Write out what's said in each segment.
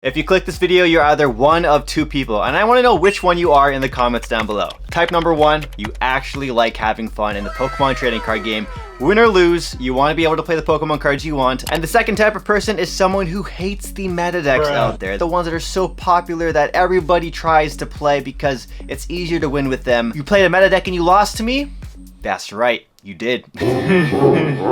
If you click this video, you're either one of two people, and I want to know which one you are in the comments down below. Type number one, you actually like having fun in the Pokemon trading card game. Win or lose, you want to be able to play the Pokemon cards you want. And the second type of person is someone who hates the meta decks out there. The ones that are so popular that everybody tries to play because it's easier to win with them. You played a meta deck and you lost to me? That's right. You did.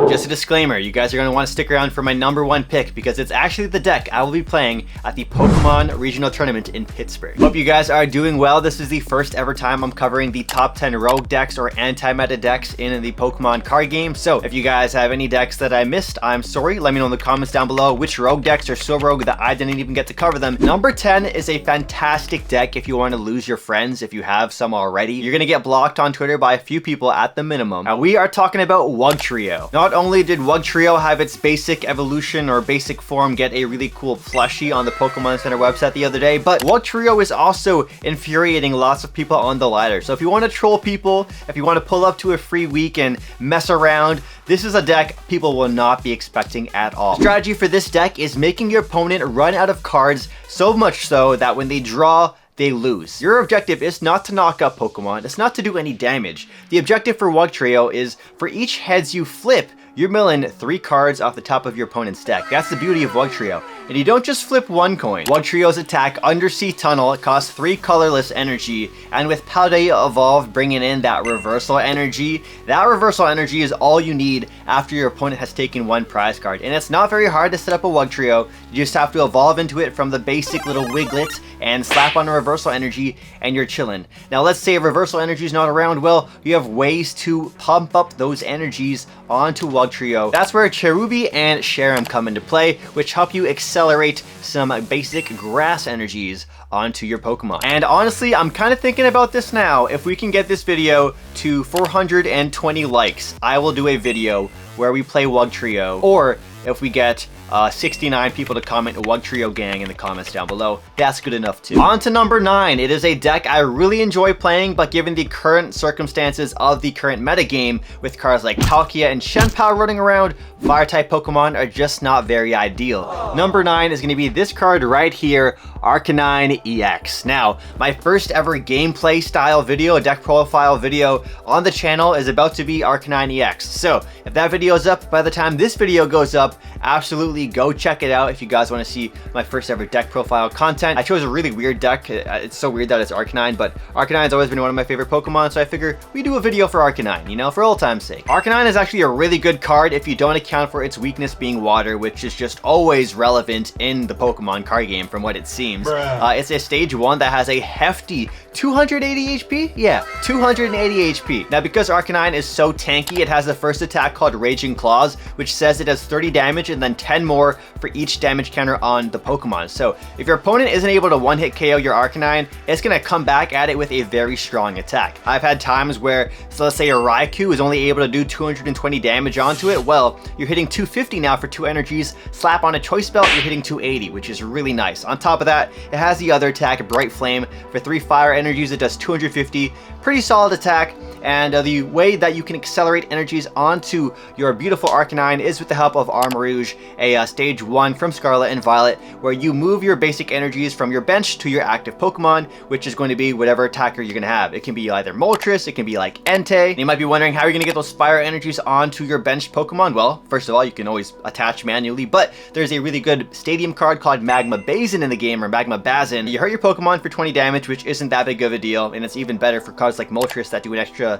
Just a disclaimer, you guys are going to want to stick around for my number one pick because it's actually the deck I will be playing at the Pokemon Regional Tournament in Pittsburgh. Hope you guys are doing well. This is the first ever time I'm covering the top 10 rogue decks or anti-meta decks in the Pokemon card game. So if you guys have any decks that I missed, I'm sorry. Let me know in the comments down below which rogue decks are so rogue that I didn't even get to cover them. Number 10 is a fantastic deck if you want to lose your friends, if you have some already. You're going to get blocked on Twitter by a few people at the minimum. Now we are talking about Wugtrio. Not only did Wugtrio have its basic evolution or basic form get a really cool plushie on the Pokemon Center website the other day, but Wugtrio is also infuriating lots of people on the ladder. So if you want to troll people, if you want to pull up to a free week and mess around, this is a deck people will not be expecting at all. The strategy for this deck is making your opponent run out of cards, so much so that when they draw, they lose. Your objective is not to knock out Pokemon, it's not to do any damage. The objective for Wugtrio is for each heads you flip, you're milling 3 cards off the top of your opponent's deck. That's the beauty of Wugtrio. And you don't just flip one coin. Wugtrio's attack, Undersea Tunnel, costs 3 colorless energy, and with Paldea Evolved bringing in that reversal energy, that reversal energy is all you need after your opponent has taken 1 prize card. And it's not very hard to set up a Wugtrio. You just have to evolve into it from the basic little Wiglet and slap on a reversal energy and you're chilling. Now let's say reversal energy is not around, well, you have ways to pump up those energies onto Wugtrio. That's where Cherubi and Sharam come into play, which help you accelerate some basic grass energies onto your Pokemon. And honestly, I'm kind of thinking about this now. If we can get this video to 420 likes, I will do a video where we play Wugtrio, or if we get 69 people to comment Wugtrio gang in the comments down below, that's good enough too. On to number 9. It is a deck I really enjoy playing, but given the current circumstances of the current metagame, with cards like Palkia and Shenpao running around, Fire-type Pokemon are just not very ideal. Number 9 is going to be this card right here, Arcanine EX. Now, my first ever gameplay style video, a deck profile video on the channel is about to be Arcanine EX. So, if that video is up by the time this video goes up, absolutely go check it out if you guys want to see my first ever deck profile content. I chose a really weird deck. It's so weird that it's Arcanine, but Arcanine's always been one of my favorite Pokemon, so I figure we do a video for Arcanine, you know, for old time's sake. Arcanine is actually a really good card if you don't account for its weakness being water, which is just always relevant in the Pokemon card game from what it seems. It's a stage 1 that has a hefty 280 HP? Yeah, 280 HP. Now, because Arcanine is so tanky, it has the first attack called Raging Claws, which says it does 30 damage and then 10 more for each damage counter on the Pokemon. So if your opponent isn't able to one-hit KO your Arcanine, it's gonna come back at it with a very strong attack. I've had times where, so let's say a Raikou is only able to do 220 damage onto it, well, you're hitting 250 now for 2 energies, slap on a Choice Belt, you're hitting 280, which is really nice. On top of that, it has the other attack, Bright Flame, for 3 fire energies, it does 250, pretty solid attack. And the way that you can accelerate energies onto your beautiful Arcanine is with the help of Armarouge, a stage 1 from Scarlet and Violet, where you move your basic energies from your bench to your active Pokemon, which is going to be whatever attacker you're going to have. It can be either Moltres, it can be like Entei. And you might be wondering how you're going to get those Spire energies onto your benched Pokemon. Well, first of all, you can always attach manually, but there's a really good stadium card called Magma Bazin in the game, or Magma Bazin. You hurt your Pokemon for 20 damage, which isn't that big of a deal, and it's even better for cards like Moltres that do an extra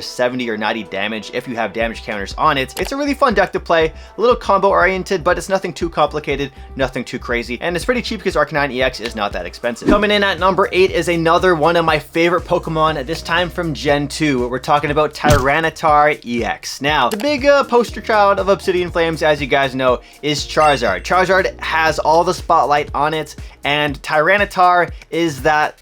70 or 90 damage if you have damage counters on it. It's a really fun deck to play, a little combo oriented, but it's nothing too complicated, nothing too crazy, and it's pretty cheap because Arcanine EX is not that expensive. Coming in at number 8 is another one of my favorite Pokemon, this time from Gen 2. We're talking about Tyranitar EX. Now, the big poster child of Obsidian Flames, as you guys know, is Charizard. Charizard has all the spotlight on it, and Tyranitar is that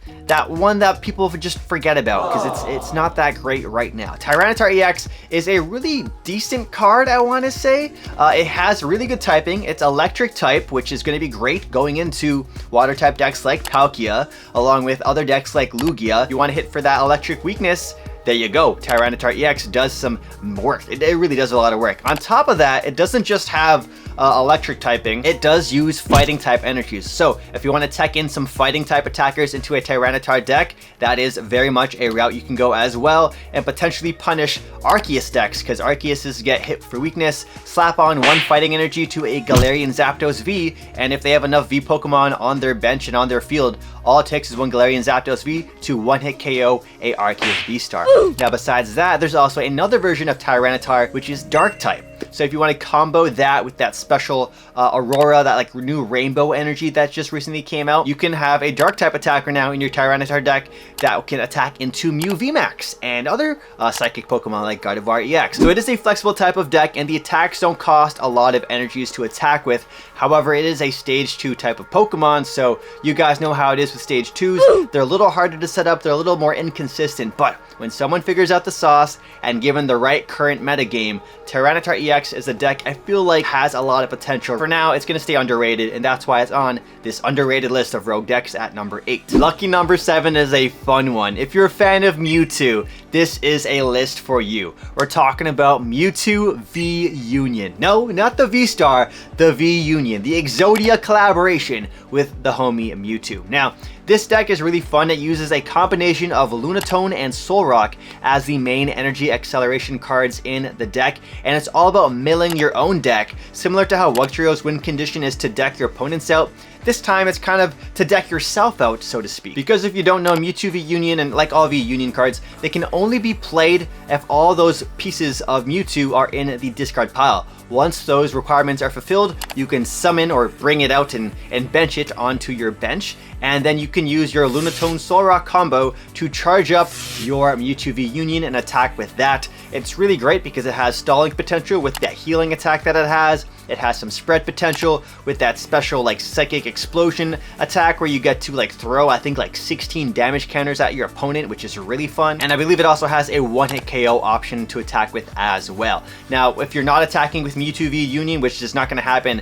one that people just forget about because it's not that great right now. Tyranitar EX is a really decent card, I want to say. It has really good typing. It's electric type, which is going to be great going into water type decks like Palkia, along with other decks like Lugia. If you want to hit for that electric weakness, there you go. Tyranitar EX does some work. It really does a lot of work. On top of that, it doesn't just have electric typing, it does use fighting type energies. So if you want to tech in some fighting type attackers into a Tyranitar deck, that is very much a route you can go as well, and potentially punish Arceus decks, because Arceuses get hit for weakness, slap on one fighting energy to a Galarian Zapdos V, and if they have enough V Pokemon on their bench and on their field, all it takes is one Galarian Zapdos V to one-hit KO a Arceus V-Star. Now besides that, there's also another version of Tyranitar, which is Dark type. So if you want to combo that with that special Aurora, that like new rainbow energy that just recently came out, you can have a Dark type attacker now in your Tyranitar deck that can attack into Mew VMAX and other psychic Pokemon like Gardevoir EX. So it is a flexible type of deck, and the attacks don't cost a lot of energies to attack with. However, it is a stage 2 type of Pokemon, so you guys know how it is with stage 2s. They're a little harder to set up, they're a little more inconsistent, but when someone figures out the sauce and given the right current meta game, Tyranitar EX is a deck I feel like has a lot of potential. For now, it's going to stay underrated, and that's why it's on this underrated list of rogue decks at number 8. Lucky number 7 is a fun one. If you're a fan of Mewtwo, this is a list for you. We're talking about Mewtwo V Union. No, not the V-Star, the V Union, the Exodia collaboration with the homie Mewtwo. Now, this deck is really fun. It uses a combination of Lunatone and Solrock as the main energy acceleration cards in the deck, and it's all about milling your own deck, similar to how Wugtrio's win condition is to deck your opponents out. This time it's kind of to deck yourself out, so to speak. Because if you don't know, Mewtwo V Union, and like all V Union cards, they can only be played if all those pieces of Mewtwo are in the discard pile. Once those requirements are fulfilled, you can summon or bring it out and bench it onto your bench, and then you can use your Lunatone Solrock combo to charge up your Mewtwo V Union and attack with that. It's really great because it has stalling potential with that healing attack that it has. It has some spread potential with that special like psychic explosion attack where you get to like throw, I think, like 16 damage counters at your opponent, which is really fun. And I believe it also has a one-hit KO option to attack with as well. Now, if you're not attacking with Mewtwo V Union, which is not going to happen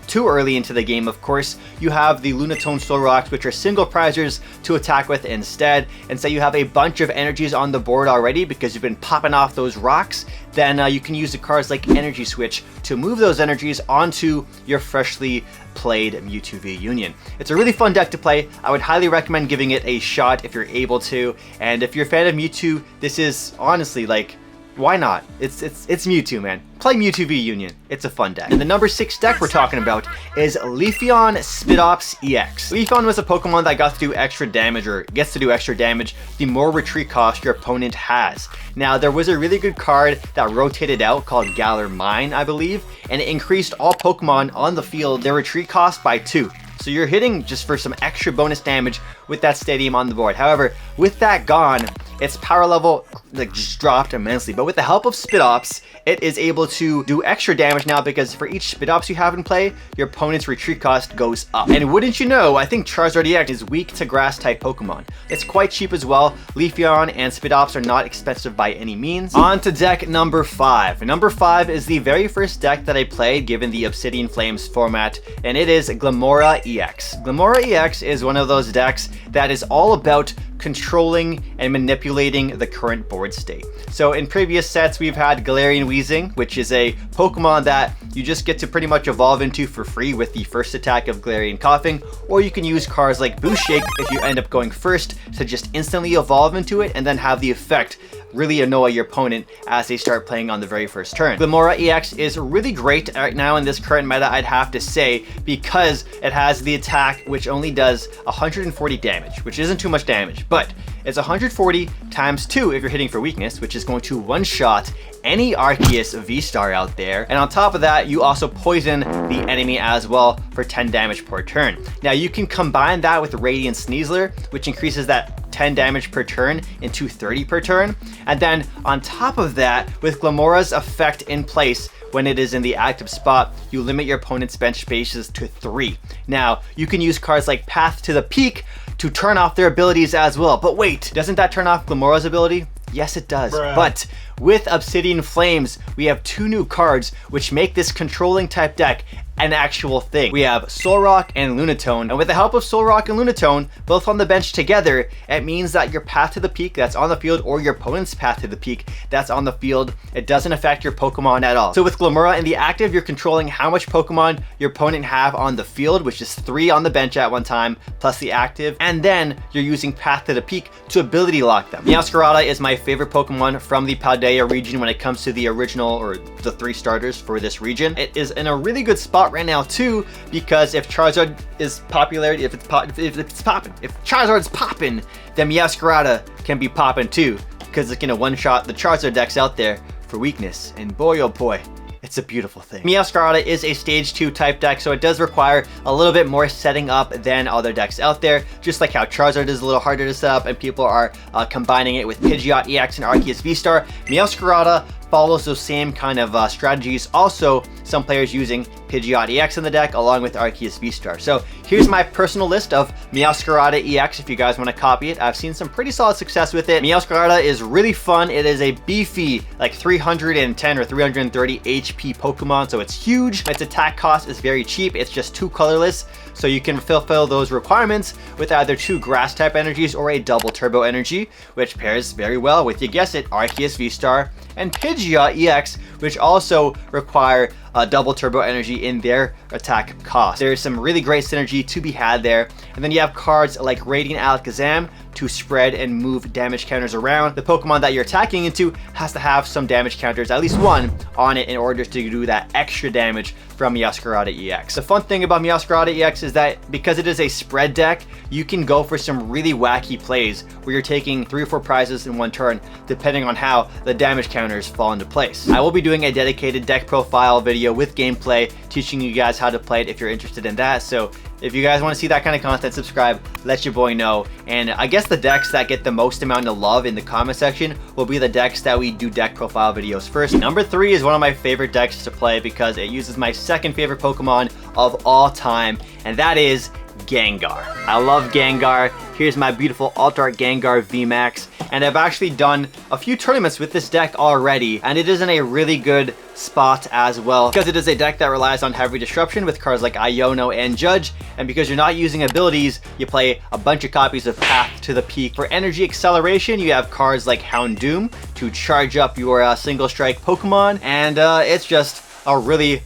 too early into the game, of course, you have the Lunatone Solrocks, which are single prizers to attack with instead. And say you have a bunch of energies on the board already because you've been popping off those rocks, then you can use the cards like Energy Switch to move those energies onto your freshly played Mewtwo V Union. It's a really fun deck to play. I would highly recommend giving it a shot if you're able to. And if you're a fan of Mewtwo, this is honestly like, why not? It's Mewtwo, man. Play Mewtwo V Union. It's a fun deck. And the number 6 deck we're talking about is Leafeon Spidops EX. Leafeon was a Pokemon that got to do extra damage, or gets to do extra damage, the more retreat cost your opponent has. Now, there was a really good card that rotated out called Galar Mine, I believe, and it increased all Pokemon on the field their retreat cost by 2. So you're hitting just for some extra bonus damage with that stadium on the board. However, with that gone, its power level like just dropped immensely. But with the help of Spidops, it is able to do extra damage now, because for each Spidops you have in play, your opponent's retreat cost goes up. And wouldn't you know, I think Charizard EX is weak to grass type Pokemon. It's quite cheap as well. Leafeon and Spidops are not expensive by any means. On to deck number 5. Number 5 is the very first deck that I played given the Obsidian Flames format, and it is Glamora EX. Glamora EX is one of those decks that is all about controlling and manipulating the current board state. So in previous sets, we've had Galarian Weezing, which is a Pokemon that you just get to pretty much evolve into for free with the first attack of Galarian Coughing, or you can use cards like Boost Shake if you end up going first to just instantly evolve into it and then have the effect really annoy your opponent as they start playing on the very first turn. Glamora EX is really great right now in this current meta, I'd have to say, because it has the attack which only does 140 damage, which isn't too much damage, but it's 140 times 2 if you're hitting for weakness, which is going to one-shot any Arceus V-Star out there. And on top of that, you also poison the enemy as well for 10 damage per turn. Now you can combine that with Radiant Sneasler, which increases that 10 damage per turn into 30 per turn. And then on top of that, with Glamora's effect in place, when it is in the active spot, you limit your opponent's bench spaces to 3. Now, you can use cards like Path to the Peak to turn off their abilities as well. But wait, doesn't that turn off Glamora's ability? Yes, it does. Bruh. But with Obsidian Flames, we have 2 new cards which make this controlling type deck an actual thing. We have Solrock and Lunatone, and with the help of Solrock and Lunatone, both on the bench together, it means that your path to the peak that's on the field, or your opponent's path to the peak that's on the field, it doesn't affect your Pokemon at all. So with Glamura in the active, you're controlling how much Pokemon your opponent have on the field, which is 3 on the bench at one time, plus the active, and then you're using path to the peak to ability lock them. Meowscarada is my favorite Pokemon from the Paldea region when it comes to the original, or the 3 starters for this region. It is in a really good spot right now too, because if Charizard is popularity, if Charizard's popping, then Meowscarada can be popping too, because it can one-shot the Charizard decks out there for weakness, and boy oh boy, it's a beautiful thing. Meowscarada is a stage 2 type deck, so it does require a little bit more setting up than other decks out there, just like how Charizard is a little harder to set up and people are combining it with Pidgeot EX and Arceus V-Star. Meowscarada follows those same kind of strategies. Also, some players using Pidgeot EX in the deck along with Arceus V-Star. So here's my personal list of Meowscarada EX if you guys want to copy it. I've seen some pretty solid success with it. Meowscarada is really fun. It is a beefy, like 310 or 330 HP Pokemon, so it's huge. Its attack cost is very cheap. It's just 2 colorless, so you can fulfill those requirements with either 2 grass type energies or a double turbo energy, which pairs very well with, you guess it, Arceus V-Star and Pidgeot EX, which also require a double turbo energy in their attack cost. There's some really great synergy to be had there. And then you have cards like Radiant Alakazam to spread and move damage counters around. The Pokemon that you're attacking into has to have some damage counters, at least 1 on it, in order to do that extra damage from Meowscarada EX. The fun thing about Meowscarada EX is that because it is a spread deck, you can go for some really wacky plays where you're taking 3 or 4 prizes in one turn, depending on how the damage counters fall into place. I will be doing a dedicated deck profile video with gameplay, teaching you guys how to play it if you're interested in that. So if you guys want to see that kind of content, subscribe, let your boy know. And I guess the decks that get the most amount of love in the comment section will be the decks that we do deck profile videos first. Number 3 is one of my favorite decks to play because it uses my second favorite Pokemon of all time, and that is Gengar. I love Gengar. Here's my beautiful Alt Art Gengar VMAX, and I've actually done a few tournaments with this deck already, and it is in a really good spot as well because it is a deck that relies on heavy disruption with cards like Iono and Judge, and because you're not using abilities, you play a bunch of copies of Path to the Peak. For energy acceleration, you have cards like Houndoom to charge up your single strike Pokemon, and it's just a really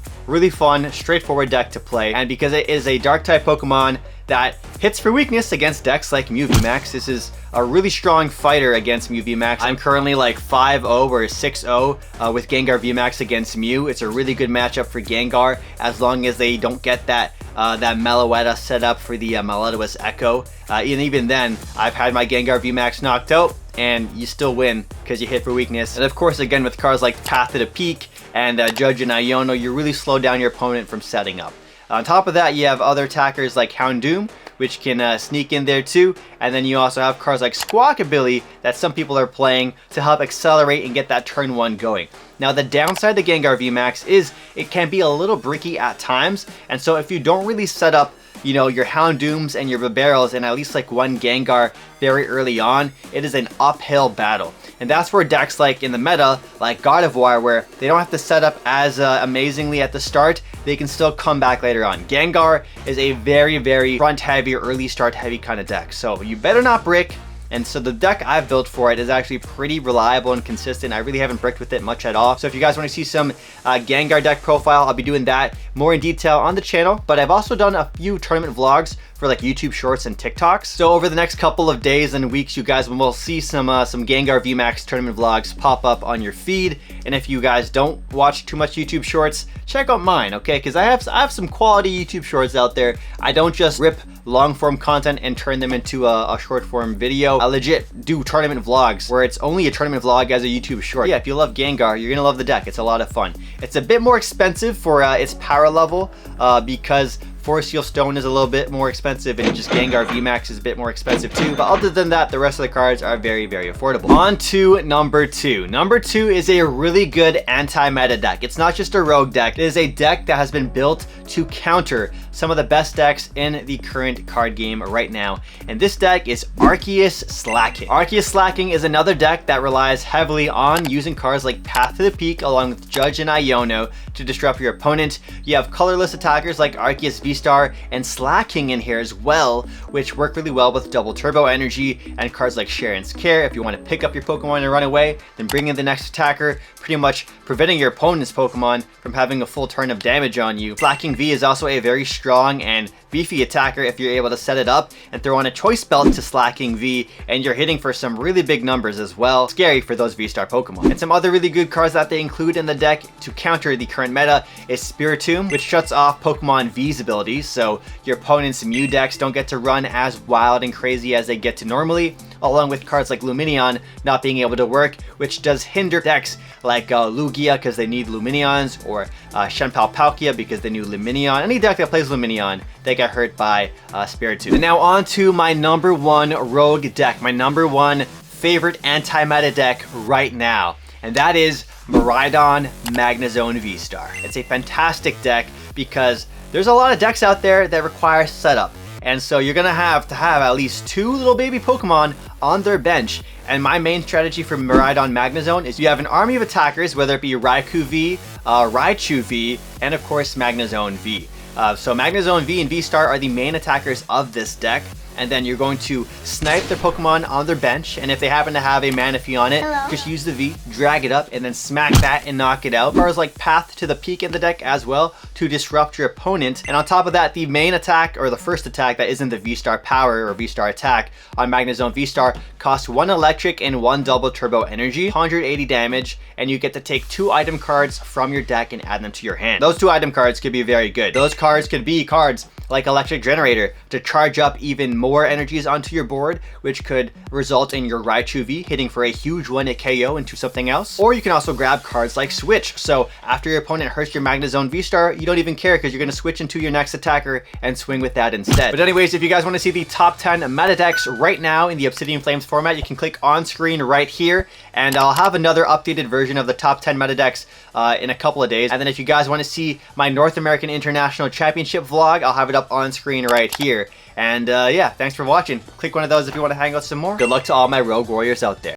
fun, straightforward deck to play. And because it is a dark type Pokemon that hits for weakness against decks like Mew VMAX, this is a really strong fighter against Mew VMAX. I'm currently like 5-0 or 6-0 with Gengar VMAX against Mew. It's a really good matchup for Gengar as long as they don't get that Meloetta set up for the Melodious Echo. And even then, I've had my Gengar VMAX knocked out and you still win because you hit for weakness. And of course, again, with cards like Path to the Peak and Judge and Iono, you really slow down your opponent from setting up. On top of that, you have other attackers like Houndoom, which can sneak in there too. And then you also have cards like Squawkabilly that some people are playing to help accelerate and get that turn 1 going. Now, the downside to Gengar VMAX is it can be a little bricky at times. And so if you don't really set up, you know, your Houndooms and your Bibarels and at least like 1 Gengar very early on, it is an uphill battle. And that's where decks like in the meta, like God of War, where they don't have to set up as amazingly at the start, they can still come back later on. Gengar is a very front heavy, early start heavy kind of deck. So you better not brick. And so the deck I've built for it is actually pretty reliable and consistent. I really haven't bricked with it much at all. So if you guys want to see some Gengar deck profile, I'll be doing that more in detail on the channel. But I've also done a few tournament vlogs for like YouTube Shorts and TikToks. So over the next couple of days and weeks, you guys will see some Gengar VMAX tournament vlogs pop up on your feed. And if you guys don't watch too much YouTube Shorts, check out mine, okay? Because I have some quality YouTube Shorts out there. I don't just rip long form content and turn them into a short form video. I legit do tournament vlogs where it's only a tournament vlog as a YouTube short. Yeah, if you love Gengar, you're gonna love the deck. It's a lot of fun. It's a bit more expensive for its power level because Forest Seal Stone is a little bit more expensive and just Gengar VMAX is a bit more expensive too. But other than that, the rest of the cards are very affordable. On to number 2. Number 2 is a really good anti-meta deck. It's not just a rogue deck. It is a deck that has been built to counter some of the best decks in the current card game right now. And this deck is Arceus Slacking. Arceus Slacking is another deck that relies heavily on using cards like Path to the Peak along with Judge and Iono to disrupt your opponent. You have colorless attackers like Arceus V-Star and Slacking in here as well, which work really well with double turbo energy, and cards like Sharon's Care. If you want to pick up your Pokemon and run away, then bring in the next attacker, pretty much preventing your opponent's Pokemon from having a full turn of damage on you. Slacking V is also a very strong and beefy attacker if you're able to set it up and throw on a choice belt to Slacking V, and you're hitting for some really big numbers as well. Scary for those V-Star Pokemon. And some other really good cards that they include in the deck to counter the current meta is Spiritomb, which shuts off Pokemon V's abilities, so your opponent's Mew decks don't get to run as wild and crazy as they get to normally, along with cards like Lumineon not being able to work, which does hinder decks like Lugia because they need Luminions, or Shenpao Palkia because they need Lumineon. Any deck that plays Lumineon, they get hurt by Spiritomb. And now on to my number one rogue deck, my number one favorite anti-meta deck right now, and that is Miraidon Magnezone V-Star. It's a fantastic deck because there's a lot of decks out there that require setup. And so you're gonna have to have at least 2 little baby Pokemon on their bench. And my main strategy for Miraidon Magnezone is you have an army of attackers, whether it be Raikou V, Raichu V, and of course Magnezone V. So Magnezone V and V-Star are the main attackers of this deck. And then you're going to snipe their Pokemon on their bench, and if they happen to have a Manaphy on it, just use the V, drag it up, and then smack that and knock it out. Cards like Path to the Peak in the deck as well to disrupt your opponent. And on top of that, the main attack, or the first attack that isn't the V-Star power or V-Star attack on Magnezone V-Star, costs 1 electric and 1 double turbo energy, 180 damage, and you get to take 2 item cards from your deck and add them to your hand. Those 2 item cards could be very good. Those cards could be cards like Electric Generator to charge up even more energies onto your board, which could result in your Raichu V hitting for a huge one at KO into something else. Or you can also grab cards like Switch. So after your opponent hurts your Magnezone V-Star, you don't even care because you're going to switch into your next attacker and swing with that instead. But anyways, if you guys want to see the top 10 meta decks right now in the Obsidian Flames format, you can click on screen right here, and I'll have another updated version of the top 10 meta decks in a couple of days. And then if you guys want to see my North American International Championship vlog, I'll have it up on screen right here. And yeah, thanks for watching. Click one of those if you want to hang out some more. Good luck to all my Rogue Warriors out there.